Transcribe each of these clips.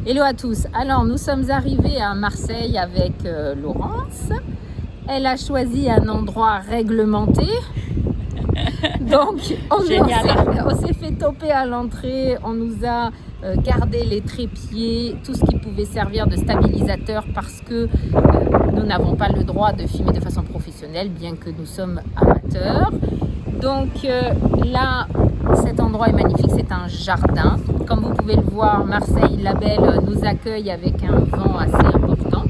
Hello à tous. Alors, nous sommes arrivés à Marseille avec Laurence. Elle a choisi un endroit réglementé. Donc, on s'est fait toper à l'entrée. On nous a gardé les trépieds, tout ce qui pouvait servir de stabilisateur parce que nous n'avons pas le droit de filmer de façon professionnelle, bien que nous sommes amateurs. Donc là, cet endroit est magnifique, c'est un jardin. Comme vous pouvez le voir, Marseille la Belle nous accueille avec un vent assez important.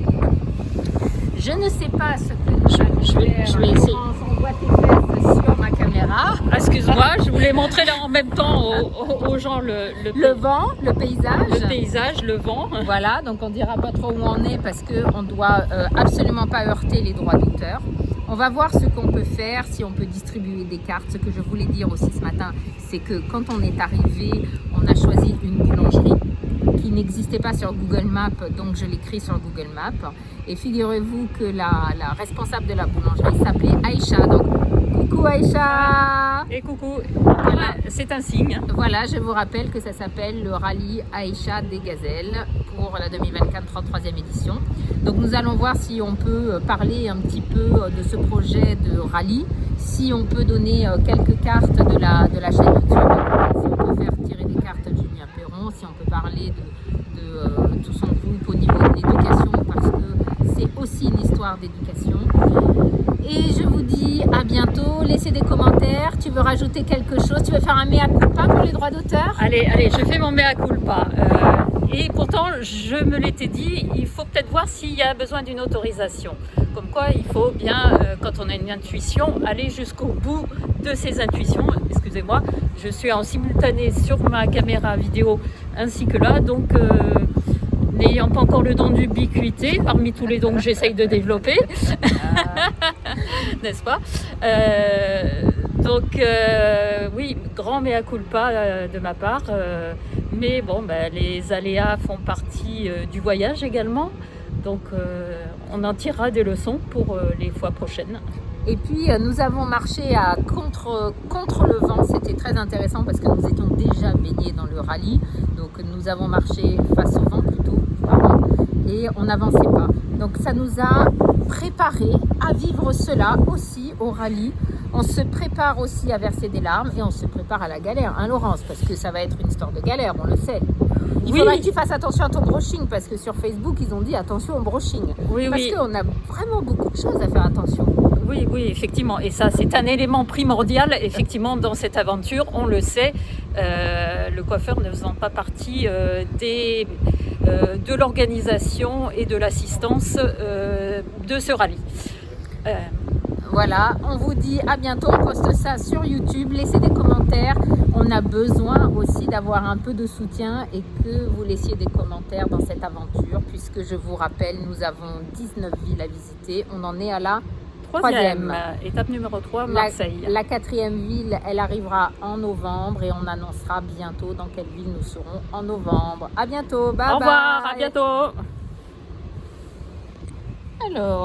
Je ne sais pas ce que je vais essayer. On voit tes fesses sur ma caméra. Excuse-moi, je voulais montrer là en même temps aux gens le vent, le paysage. Le paysage, le vent. Voilà, donc on ne dira pas trop où on est parce qu'on ne doit absolument pas heurter les droits d'auteur. On va voir ce qu'on peut faire, si on peut distribuer des cartes. Ce que je voulais dire aussi ce matin, c'est que quand on est arrivé, on a choisi une boulangerie qui n'existait pas sur Google Maps, donc je l'ai écrit sur Google Maps. Et figurez-vous que la responsable de la boulangerie s'appelait Aïcha. Donc, coucou Aïcha! Et coucou, voilà, c'est un signe. Voilà, je vous rappelle que ça s'appelle le rallye Aïcha des Gazelles pour la 2024 33e édition. Donc nous allons voir si on peut parler un petit peu de ce projet de rallye, si on peut donner quelques cartes de la chaîne YouTube, si on peut faire tirer des cartes de Julien Perron, si on peut parler de tout son groupe au niveau de l'éducation, parce que c'est aussi une histoire d'éducation. Et je vous dis à bientôt, laissez des commentaires, tu veux rajouter quelque chose, tu veux faire un mea culpa pour les droits d'auteur? Allez, je fais mon mea culpa. Et pourtant, je me l'étais dit, il faut peut-être voir s'il y a besoin d'une autorisation. Comme quoi, il faut bien, quand on a une intuition, aller jusqu'au bout de ses intuitions. Excusez-moi, je suis en simultané sur ma caméra vidéo ainsi que là, donc n'ayant pas encore le don d'ubiquité, parmi tous les dons que j'essaye de développer, n'est-ce pas? Oui, grand mea culpa de ma part, mais bon, les aléas font partie du voyage également, donc on en tirera des leçons pour les fois prochaines. Et puis nous avons marché à contre le vent, c'était très intéressant parce que nous étions déjà baignés dans le rallye, donc nous avons marché face au vent plutôt, et on n'avançait pas. Donc ça nous a préparé à vivre cela aussi au rallye. On se prépare aussi à verser des larmes et on se prépare à la galère, hein Laurence, parce que ça va être une histoire de galère, on le sait. Il faudra que tu fasses attention à ton brushing, parce que sur Facebook, ils ont dit attention au brushing. Parce qu'on a vraiment beaucoup de choses à faire attention. Oui, effectivement. Et ça, c'est un élément primordial, effectivement, dans cette aventure. On le sait, le coiffeur ne faisant pas partie de l'organisation et de l'assistance de ce rallye. Voilà, on vous dit à bientôt, on poste ça sur YouTube, laissez des commentaires. On a besoin aussi d'avoir un peu de soutien et que vous laissiez des commentaires dans cette aventure, puisque je vous rappelle, nous avons 19 villes à visiter. On en est à la troisième. Étape numéro 3, Marseille. La quatrième ville, elle arrivera en novembre et on annoncera bientôt dans quelle ville nous serons en novembre. À bientôt, bye bye. Au revoir, à bientôt. Alors.